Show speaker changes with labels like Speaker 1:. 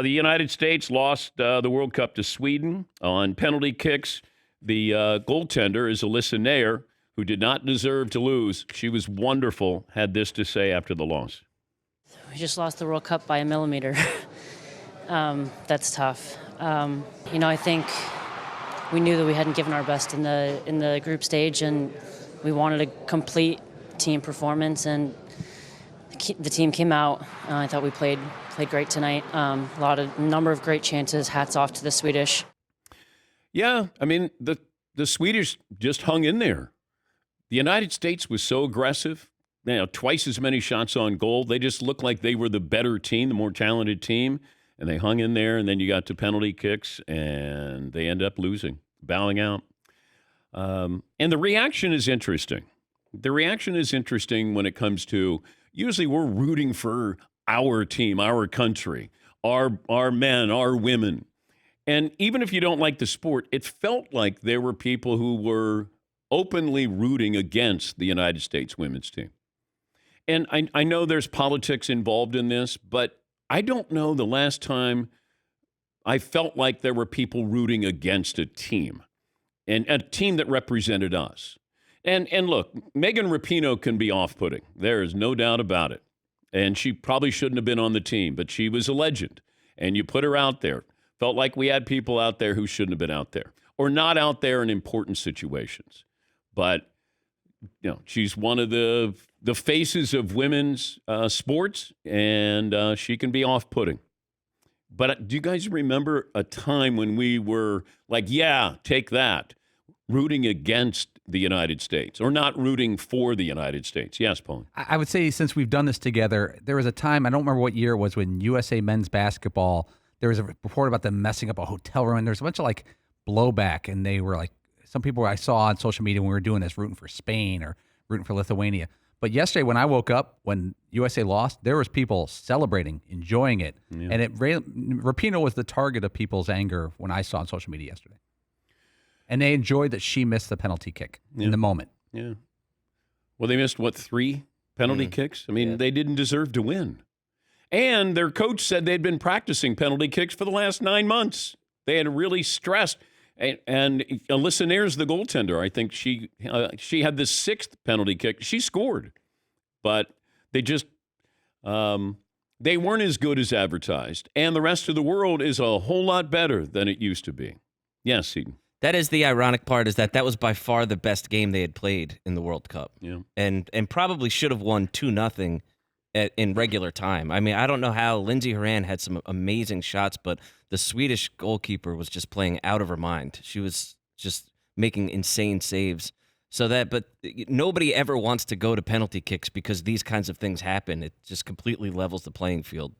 Speaker 1: The United States lost the World Cup to Sweden on penalty kicks. The goaltender is Alyssa Nair, who did not deserve to lose. She was wonderful, had this to say after the loss.
Speaker 2: We just lost the World Cup by a millimeter. That's tough. I think we knew that we hadn't given our best in the group stage, and we wanted a complete team performance, and the team came out. I thought we played great tonight. Number of great chances. Hats off to the Swedish.
Speaker 1: Yeah, I mean, the Swedish just hung in there. The United States was so aggressive. Twice as many shots on goal. They just looked like they were the better team, the more talented team, and they hung in there, and then you got to penalty kicks, and they end up losing, bowing out. And the reaction is interesting. The reaction is interesting when it comes to, usually we're rooting for our team, our country, our men, our women. And even if you don't like the sport, it felt like there were people who were openly rooting against the United States women's team. And I know there's politics involved in this, but I don't know the last time I felt like there were people rooting against a team, and a team that represented us. And look, Megan Rapinoe can be off-putting. There is no doubt about it. And she probably shouldn't have been on the team, but she was a legend. And you put her out there. Felt like we had people out there who shouldn't have been out there or not out there in important situations. But, she's one of the faces of women's sports, and she can be off-putting. But do you guys remember a time when we were like, yeah, take that, rooting against the United States or not rooting for the United States? Yes, Paul.
Speaker 3: I would say since we've done this together, there was a time, I don't remember what year it was, when USA men's basketball, there was a report about them messing up a hotel room, and there's a bunch of blowback, and they were like, some people I saw on social media when we were doing this, rooting for Spain or rooting for Lithuania. But yesterday when I woke up, when USA lost, there was people celebrating, enjoying it. Yeah. And Rapinoe was the target of people's anger when I saw on social media yesterday. And they enjoyed that she missed the penalty kick in the moment.
Speaker 1: Yeah. Well, they missed, 3 penalty kicks? I mean, they didn't deserve to win. And their coach said they'd been practicing penalty kicks for the last 9 months. They had really stressed. And Alyssa Nair's the goaltender. I think she had the 6th penalty kick. She scored. But they just they weren't as good as advertised. And the rest of the world is a whole lot better than it used to be. Yes, Eden.
Speaker 4: That is the ironic part, is that was by far the best game they had played in the World Cup.
Speaker 1: Yeah.
Speaker 4: And probably should have won 2-0 in regular time. I mean, I don't know how Lindsey Horan had some amazing shots, but the Swedish goalkeeper was just playing out of her mind. She was just making insane saves. But nobody ever wants to go to penalty kicks because these kinds of things happen. It just completely levels the playing field.